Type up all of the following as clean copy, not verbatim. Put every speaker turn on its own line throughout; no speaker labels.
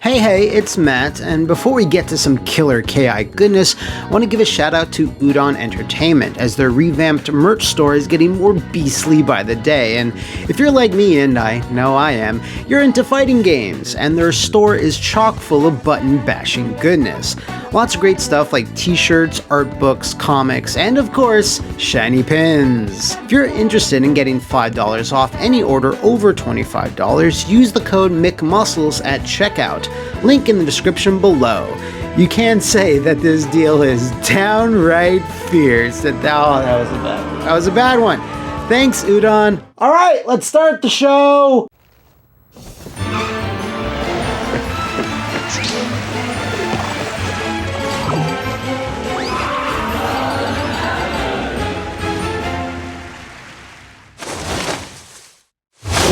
Hey, it's Matt, and before we get to some killer KI goodness, I want to give a shout out to Udon Entertainment, as their revamped merch store is getting more beastly by the day. And if you're like me, and I know I am, you're into fighting games, and their store is chock full of button bashing goodness. Lots of great stuff like t-shirts, art books, comics, and of course, shiny pins. If you're interested in getting $5 off any order over $25, use the code McMuscles at checkout. Link in the description below. You can say that this deal is downright fierce. That was a bad one. Thanks, Udon. All right, let's start the show.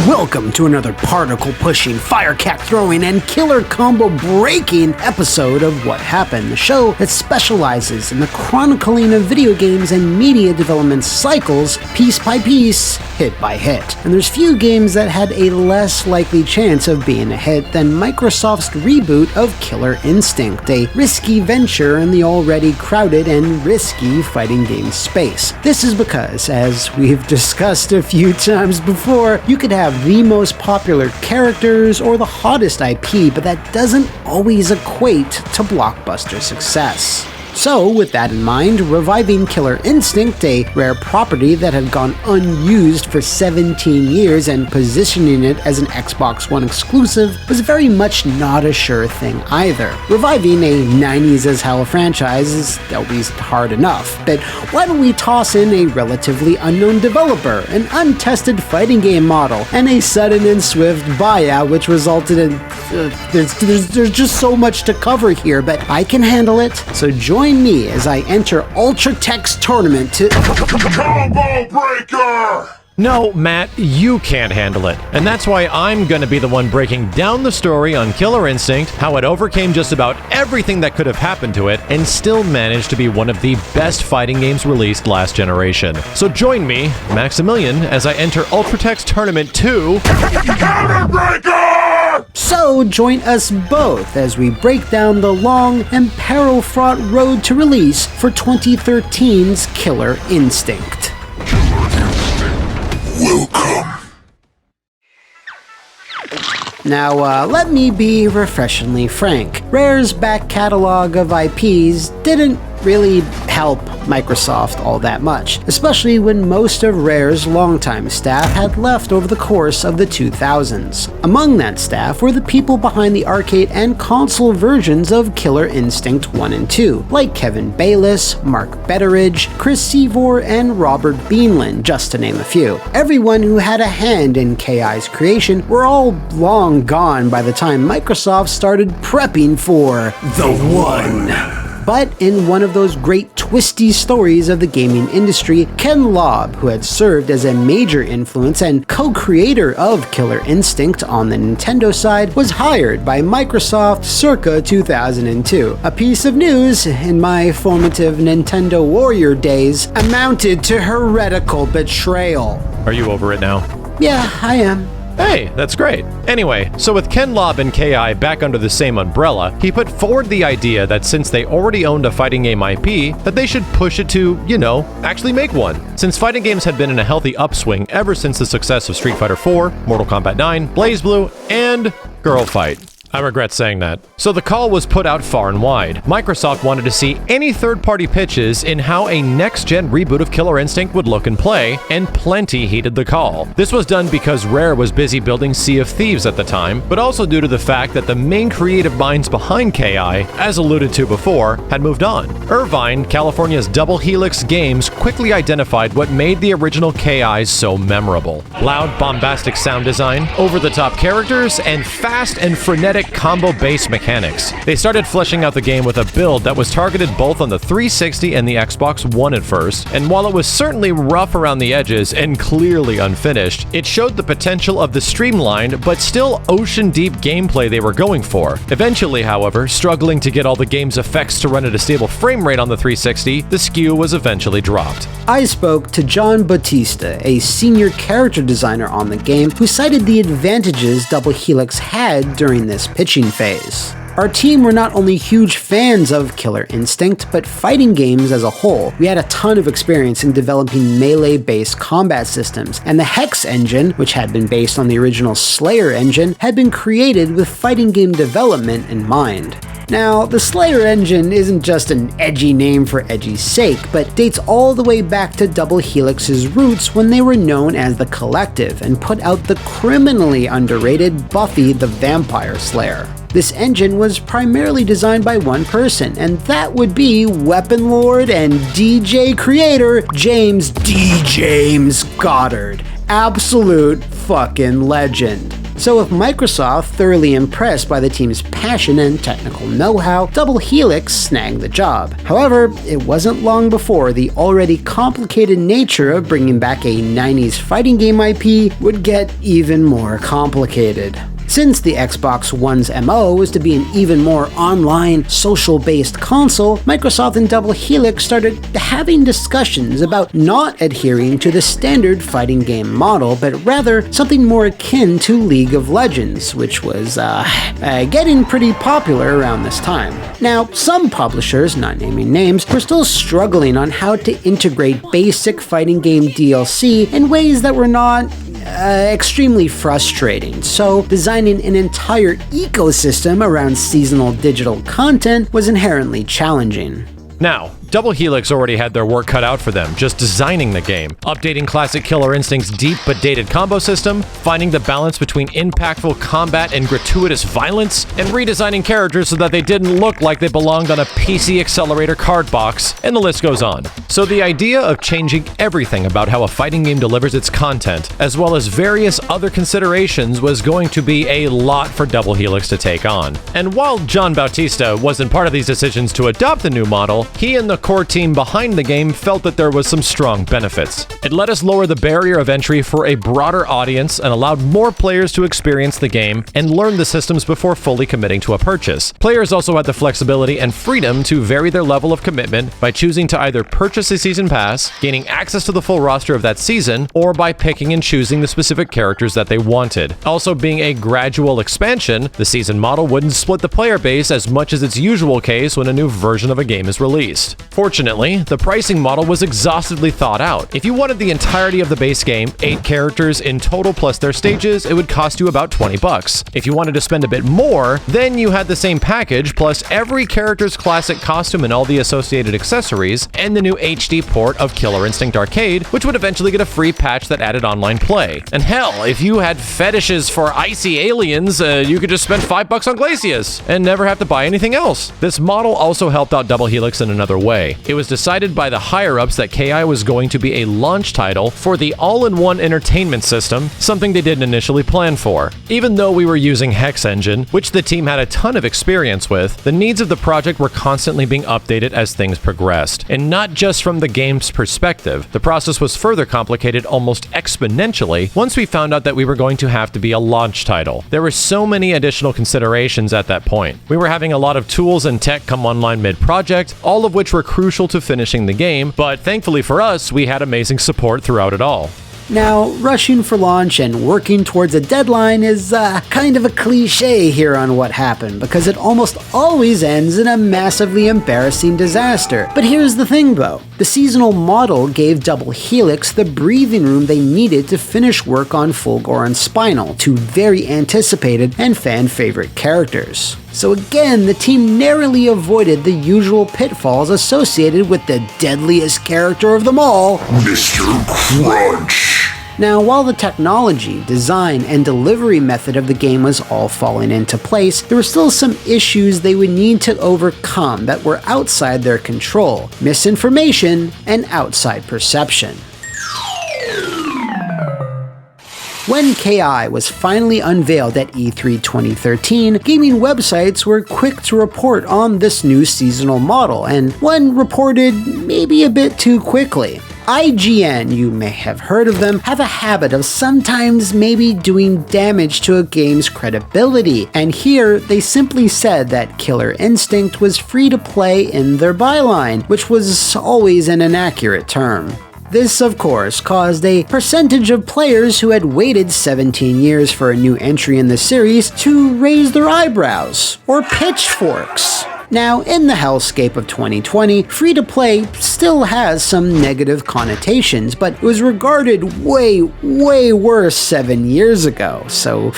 Welcome to another particle-pushing, fire-cat-throwing, and killer combo-breaking episode of What Happened, the show that specializes in the chronicling of video games and media development cycles, piece by piece, hit by hit. And there's few games that had a less likely chance of being a hit than Microsoft's reboot of Killer Instinct, a risky venture in the already crowded and risky fighting game space. This is because, as we've discussed a few times before, you could have the most popular characters or the hottest IP, but that doesn't always equate to blockbuster success. So, with that in mind, reviving Killer Instinct, a rare property that had gone unused for 17 years, and positioning it as an Xbox One exclusive was very much not a sure thing either. Reviving a 90s as hell franchise is always hard enough, but why don't we toss in a relatively unknown developer, an untested fighting game model, and a sudden and swift buyout which resulted in... There's just so much to cover here, but I can handle it, so join me as I enter Ultra Tech's tournament to...
Combo Breaker!
No, Matt, you can't handle it. And that's why I'm gonna be the one breaking down the story on Killer Instinct, how it overcame just about everything that could have happened to it, and still managed to be one of the best fighting games released last generation. So join me, Maximillian, as I enter Ultra Tech's tournament to...
Counter Breaker!
So join us both as we break down the long and peril-fraught road to release for 2013's Killer Instinct.
Welcome.
Now, let me be refreshingly frank. Rare's back catalog of IPs didn't really help Microsoft all that much, especially when most of Rare's longtime staff had left over the course of the 2000s. Among that staff were the people behind the arcade and console versions of Killer Instinct 1 and 2, like Kevin Bayliss, Mark Betteridge, Chris Seavor, and Robert Beanland, just to name a few. Everyone who had a hand in KI's creation were all long gone by the time Microsoft started prepping for the One. But in one of those great twisty stories of the gaming industry, Ken Lobb, who had served as a major influence and co-creator of Killer Instinct on the Nintendo side, was hired by Microsoft circa 2002. A piece of news in my formative Nintendo Warrior days amounted to heretical betrayal.
Are you over it now?
Yeah, I am.
Hey, that's great. Anyway, so with Ken Lobb and KI back under the same umbrella, he put forward the idea that since they already owned a fighting game IP, that they should push it to, actually make one. Since fighting games had been in a healthy upswing ever since the success of Street Fighter 4, Mortal Kombat 9, BlazBlue, and Girl Fight. I regret saying that. So the call was put out far and wide. Microsoft wanted to see any third-party pitches in how a next-gen reboot of Killer Instinct would look and play, and plenty heeded the call. This was done because Rare was busy building Sea of Thieves at the time, but also due to the fact that the main creative minds behind KI, as alluded to before, had moved on. Irvine, California's Double Helix Games, quickly identified what made the original KIs so memorable. Loud, bombastic sound design, over-the-top characters, and fast and frenetic combo-based mechanics. They started fleshing out the game with a build that was targeted both on the 360 and the Xbox One at first, and while it was certainly rough around the edges and clearly unfinished, it showed the potential of the streamlined but still ocean-deep gameplay they were going for. Eventually, however, struggling to get all the game's effects to run at a stable frame rate on the 360, the SKU was eventually dropped.
I spoke to John Bautista, a senior character designer on the game, who cited the advantages Double Helix had during this pitching phase. Our team were not only huge fans of Killer Instinct, but fighting games as a whole. We had a ton of experience in developing melee-based combat systems, and the Hex engine, which had been based on the original Slayer engine, had been created with fighting game development in mind. Now, the Slayer engine isn't just an edgy name for edgy's sake, but dates all the way back to Double Helix's roots when they were known as the Collective and put out the criminally underrated Buffy the Vampire Slayer. This engine was primarily designed by one person, and that would be weapon lord and DJ creator James D. James Goddard. Absolute fucking legend. So with Microsoft thoroughly impressed by the team's passion and technical know-how, Double Helix snagged the job. However, it wasn't long before the already complicated nature of bringing back a 90s fighting game IP would get even more complicated. Since the Xbox One's MO was to be an even more online, social-based console, Microsoft and Double Helix started having discussions about not adhering to the standard fighting game model, but rather something more akin to League of Legends, which was getting pretty popular around this time. Now, some publishers, not naming names, were still struggling on how to integrate basic fighting game DLC in ways that were not extremely frustrating, so designing an entire ecosystem around seasonal digital content was inherently challenging.
Now, Double Helix already had their work cut out for them just designing the game, updating classic Killer Instinct's deep but dated combo system, finding the balance between impactful combat and gratuitous violence, and redesigning characters so that they didn't look like they belonged on a PC Accelerator card box, and the list goes on. So the idea of changing everything about how a fighting game delivers its content, as well as various other considerations, was going to be a lot for Double Helix to take on. And while John Bautista wasn't part of these decisions to adopt the new model, he and the core team behind the game felt that there was some strong benefits. It let us lower the barrier of entry for a broader audience and allowed more players to experience the game and learn the systems before fully committing to a purchase. Players also had the flexibility and freedom to vary their level of commitment by choosing to either purchase a season pass, gaining access to the full roster of that season, or by picking and choosing the specific characters that they wanted. Also, being a gradual expansion, the season model wouldn't split the player base as much as its usual case when a new version of a game is released. Fortunately, the pricing model was exhaustively thought out. If you wanted the entirety of the base game, 8 characters in total plus their stages, it would cost you about $20. If you wanted to spend a bit more, then you had the same package plus every character's classic costume and all the associated accessories, and the new HD port of Killer Instinct Arcade, which would eventually get a free patch that added online play. And hell, if you had fetishes for icy aliens, you could just spend $5 on Glacius and never have to buy anything else. This model also helped out Double Helix in another way. It was decided by the higher-ups that KI was going to be a launch title for the all-in-one entertainment system, something they didn't initially plan for. Even though we were using Hex Engine, which the team had a ton of experience with, the needs of the project were constantly being updated as things progressed. And not just from the game's perspective, the process was further complicated almost exponentially once we found out that we were going to have to be a launch title. There were so many additional considerations at that point. We were having a lot of tools and tech come online mid-project, all of which were crucial to finishing the game, but thankfully for us, we had amazing support throughout it all.
Now, rushing for launch and working towards a deadline is kind of a cliche here on What Happened, because it almost always ends in a massively embarrassing disaster. But here's the thing though, the seasonal model gave Double Helix the breathing room they needed to finish work on Fulgor and Spinal, two very anticipated and fan-favorite characters. So again, the team narrowly avoided the usual pitfalls associated with the deadliest character of them all,
Mr. Crunch.
Now, while the technology, design, and delivery method of the game was all falling into place, there were still some issues they would need to overcome that were outside their control: misinformation and outside perception. When KI was finally unveiled at E3 2013, gaming websites were quick to report on this new seasonal model, and one reported maybe a bit too quickly. IGN, you may have heard of them, have a habit of sometimes maybe doing damage to a game's credibility, and here they simply said that Killer Instinct was free to play in their byline, which was always an inaccurate term. This, of course, caused a percentage of players who had waited 17 years for a new entry in the series to raise their eyebrows, or pitchforks. Now, in the hellscape of 2020, free-to-play still has some negative connotations, but it was regarded way worse 7 years ago. So,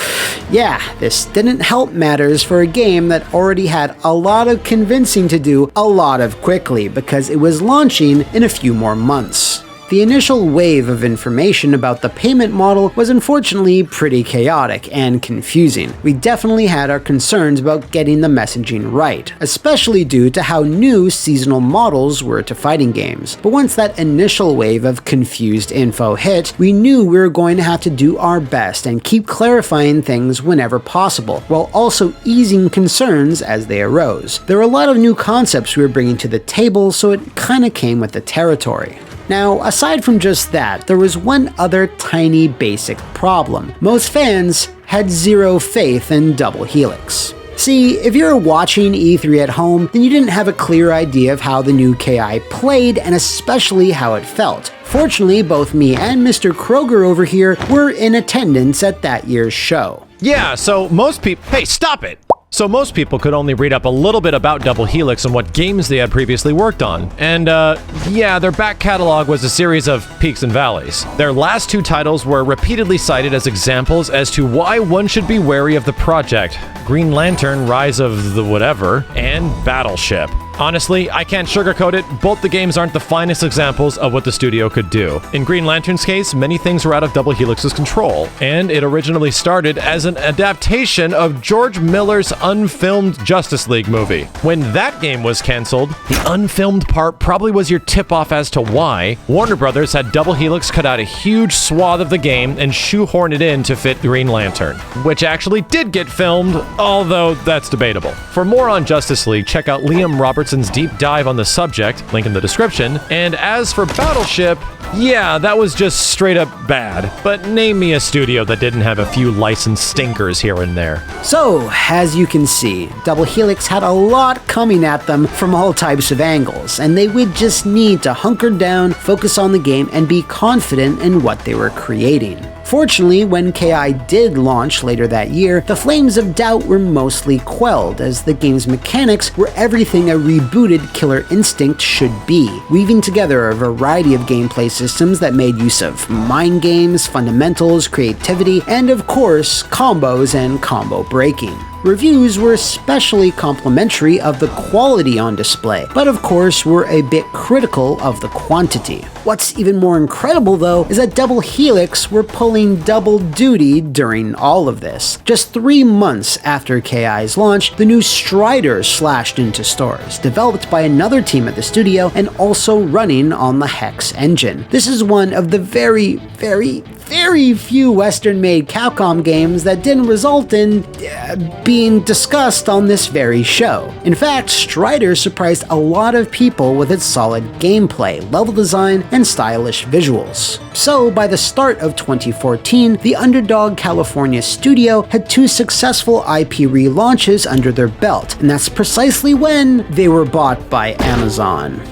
yeah, this didn't help matters for a game that already had a lot of convincing to do a lot of quickly, because it was launching in a few more months. The initial wave of information about the payment model was unfortunately pretty chaotic and confusing. We definitely had our concerns about getting the messaging right, especially due to how new seasonal models were to fighting games. But once that initial wave of confused info hit, we knew we were going to have to do our best and keep clarifying things whenever possible, while also easing concerns as they arose. There were a lot of new concepts we were bringing to the table, so it kinda came with the territory. Now, aside from just that, there was one other tiny basic problem. Most fans had zero faith in Double Helix. See, if you're watching E3 at home, then you didn't have a clear idea of how the new KI played and especially how it felt. Fortunately, both me and Mr. Kroger over here were in attendance at that year's show.
Yeah, so most people... Hey, stop it! So most people could only read up a little bit about Double Helix and what games they had previously worked on. And yeah, their back catalog was a series of peaks and valleys. Their last two titles were repeatedly cited as examples as to why one should be wary of the project: Green Lantern, Rise of the Whatever, and Battleship. Honestly, I can't sugarcoat it, both the games aren't the finest examples of what the studio could do. In Green Lantern's case, many things were out of Double Helix's control, and it originally started as an adaptation of George Miller's unfilmed Justice League movie. When that game was cancelled, the unfilmed part probably was your tip-off as to why Warner Brothers had Double Helix cut out a huge swath of the game and shoehorn it in to fit Green Lantern, which actually did get filmed, although that's debatable. For more on Justice League, check out Liam Robertson's deep dive on the subject, link in the description. And as for Battleship, yeah, that was just straight up bad. But name me a studio that didn't have a few licensed stinkers here and there.
So, as you can see, Double Helix had a lot coming at them from all types of angles, and they would just need to hunker down, focus on the game, and be confident in what they were creating. Fortunately, when KI did launch later that year, the flames of doubt were mostly quelled, as the game's mechanics were everything a rebooted Killer Instinct should be, weaving together a variety of gameplay systems that made use of mind games, fundamentals, creativity, and of course, combos and combo breaking. Reviews were especially complimentary of the quality on display, but of course were a bit critical of the quantity. What's even more incredible though is that Double Helix were pulling double duty during all of this. Just 3 months after KI's launch, the new Strider slashed into stores, developed by another team at the studio and also running on the Hex engine. This is one of the very few Western-made Capcom games that didn't result in being discussed on this very show. In fact, Strider surprised a lot of people with its solid gameplay, level design, and stylish visuals. So, by the start of 2014, the underdog California studio had 2 successful IP relaunches under their belt, and that's precisely when they were bought by Amazon.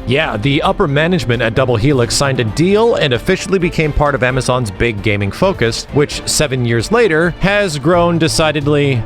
Yeah, the upper management at Double Helix signed a deal and officially became part of Amazon's big gaming focus, which 7 years later has grown decidedly,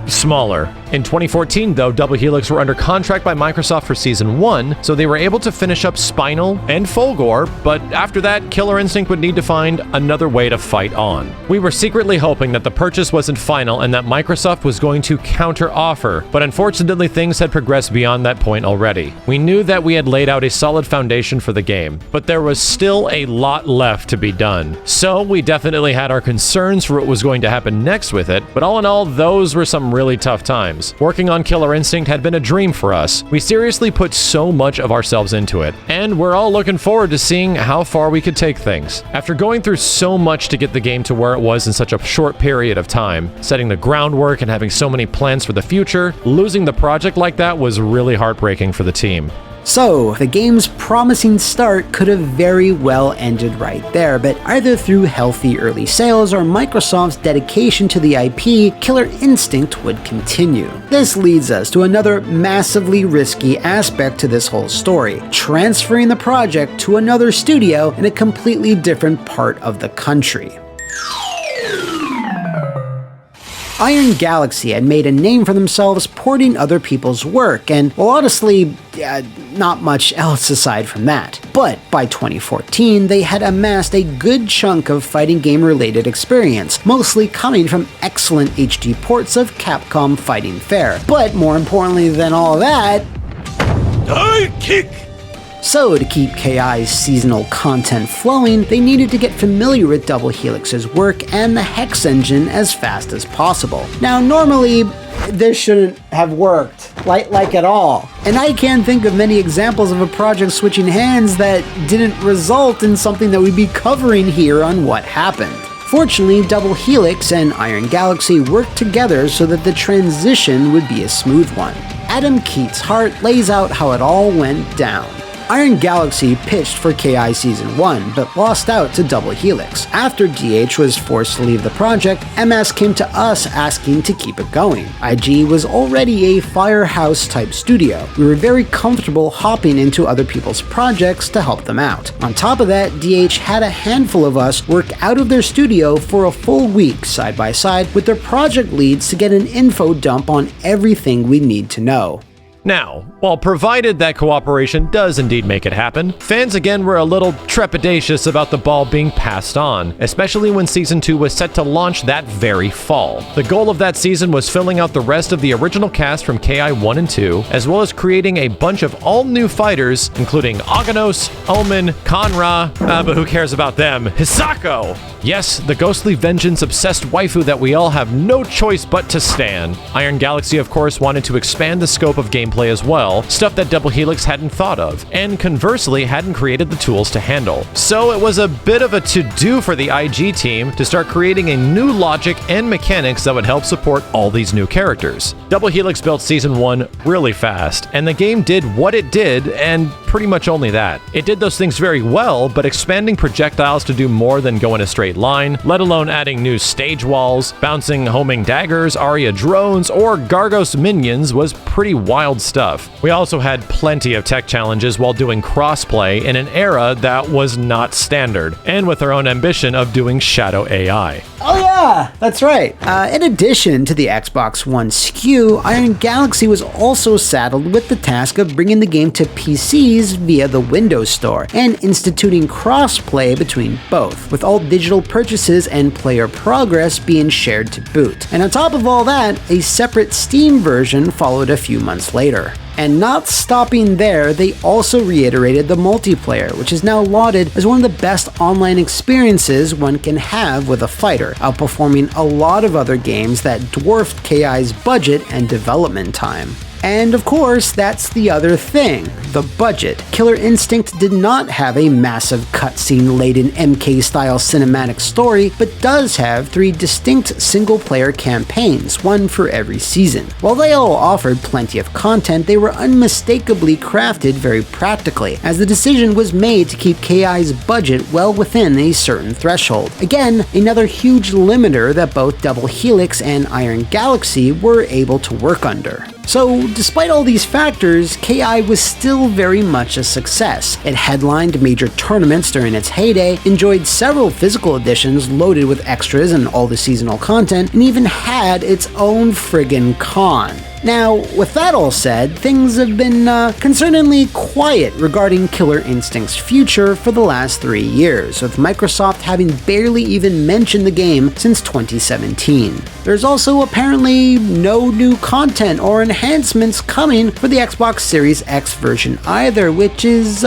smaller. In 2014, though, Double Helix were under contract by Microsoft for Season 1, so they were able to finish up Spinal and Fulgore, but after that, Killer Instinct would need to find another way to fight on. We were secretly hoping that the purchase wasn't final and that Microsoft was going to counter-offer, but unfortunately things had progressed beyond that point already. We knew that we had laid out a solid foundation for the game, but there was still a lot left to be done. So we definitely had our concerns for what was going to happen next with it, but all in all, those were some really tough times. Working on Killer Instinct had been a dream for us. We seriously put so much of ourselves into it, and we're all looking forward to seeing how far we could take things. After going through so much to get the game to where it was in such a short period of time, setting the groundwork and having so many plans for the future, losing the project like that was really heartbreaking for the team.
So, the game's promising start could have very well ended right there, but either through healthy early sales or Microsoft's dedication to the IP, Killer Instinct would continue. This leads us to another massively risky aspect to this whole story, transferring the project to another studio in a completely different part of the country. Iron Galaxy had made a name for themselves porting other people's work, and, well, honestly, not much else aside from that. But by 2014, they had amassed a good chunk of fighting game-related experience, mostly coming from excellent HD ports of Capcom Fighting Fair. But more importantly than all that,
Die kick!
So, to keep KI's seasonal content flowing, they needed to get familiar with Double Helix's work and the Hex engine as fast as possible. Now, normally, this shouldn't have worked, like at all. And I can't think of many examples of a project switching hands that didn't result in something that we'd be covering here on What Happened. Fortunately, Double Helix and Iron Galaxy worked together so that the transition would be a smooth one. Adam Keats Hart lays out how it all went down. Iron Galaxy pitched for KI Season 1, but lost out to Double Helix. After DH was forced to leave the project, MS came to us asking to keep it going. IG was already a firehouse-type studio. We were very comfortable hopping into other people's projects to help them out. On top of that, DH had a handful of us work out of their studio for a full week side by side with their project leads to get an info dump on everything we need to know.
Now, while provided that cooperation does indeed make it happen, fans again were a little trepidatious about the ball being passed on, especially when Season 2 was set to launch that very fall. The goal of that season was filling out the rest of the original cast from KI 1 and 2, as well as creating a bunch of all-new fighters, including Aganos, Omen, Kanra, but who cares about them, Hisako! Yes, the ghostly vengeance-obsessed waifu that we all have no choice but to stan. Iron Galaxy, of course, wanted to expand the scope of gameplay as well, stuff that Double Helix hadn't thought of, and conversely hadn't created the tools to handle. So it was a bit of a to-do for the IG team to start creating a new logic and mechanics that would help support all these new characters. Double Helix built Season 1 really fast, and the game did what it did, and pretty much only that. It did those things very well, but expanding projectiles to do more than go in a straight line, let alone adding new stage walls, bouncing homing daggers, Aria drones, or Gargos minions was pretty wild stuff. We also had plenty of tech challenges while doing crossplay in an era that was not standard, and with our own ambition of doing shadow AI.
Oh yeah, that's right. In addition to the Xbox One SKU, Iron Galaxy was also saddled with the task of bringing the game to PCs via the Windows Store and instituting cross-play between both, with all digital purchases and player progress being shared to boot. And on top of all that, a separate Steam version followed a few months later. And not stopping there, they also reiterated the multiplayer, which is now lauded as one of the best online experiences one can have with a fighter, outperforming a lot of other games that dwarfed KI's budget and development time. And of course, that's the other thing, the budget. Killer Instinct did not have a massive cutscene-laden MK-style cinematic story, but does have 3 distinct single-player campaigns, one for every season. While they all offered plenty of content, they were unmistakably crafted very practically, as the decision was made to keep KI's budget well within a certain threshold. Again, another huge limiter that both Double Helix and Iron Galaxy were able to work under. So, despite all these factors, KI was still very much a success. It headlined major tournaments during its heyday, enjoyed several physical editions loaded with extras and all the seasonal content, and even had its own friggin' con. Now, with that all said, things have been concerningly quiet regarding Killer Instinct's future for the last 3 years, with Microsoft having barely even mentioned the game since 2017. There's also apparently no new content or enhancements coming for the Xbox Series X version either, which is,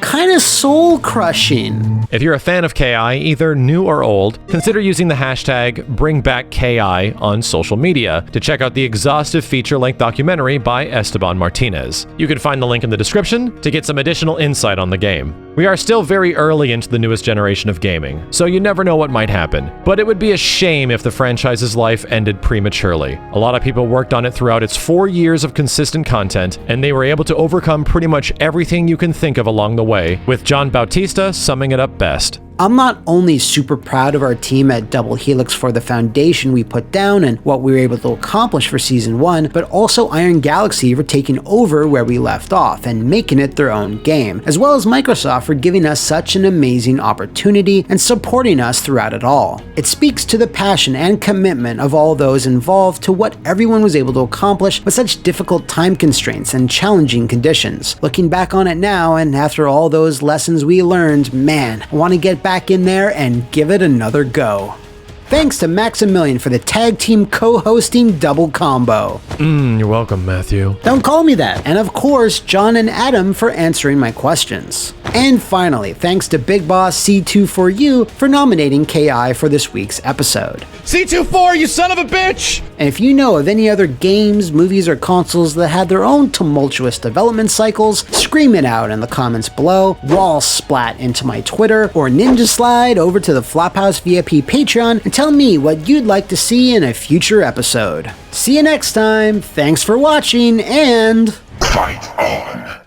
kind of soul-crushing.
If you're a fan of KI, either new or old, consider using the hashtag #BringBackKI on social media to check out the exhaustive feature-length documentary by Esteban Martinez. You can find the link in the description to get some additional insight on the game. We are still very early into the newest generation of gaming, so you never know what might happen. But it would be a shame if the franchise's life ended prematurely. A lot of people worked on it throughout its 4 years of consistent content, and they were able to overcome pretty much everything you can think of along the way, with John Bautista summing it up best.
I'm not only super proud of our team at Double Helix for the foundation we put down and what we were able to accomplish for Season 1, but also Iron Galaxy for taking over where we left off and making it their own game, as well as Microsoft for giving us such an amazing opportunity and supporting us throughout it all. It speaks to the passion and commitment of all those involved to what everyone was able to accomplish with such difficult time constraints and challenging conditions. Looking back on it now, and after all those lessons we learned, man, I want to get back in there and give it another go. Thanks to Maximillian for the tag team co-hosting double combo.
You're welcome, Matthew.
Don't call me that. And of course, John and Adam for answering my questions. And finally, thanks to Big Boss C24U for nominating KI for this week's episode.
C24, you son of a bitch!
And if you know of any other games, movies, or consoles that had their own tumultuous development cycles, scream it out in the comments below, wall splat into my Twitter, or ninja slide over to the Flophouse VIP Patreon and tell me what you'd like to see in a future episode. See you next time, thanks for watching, and...
Fight on!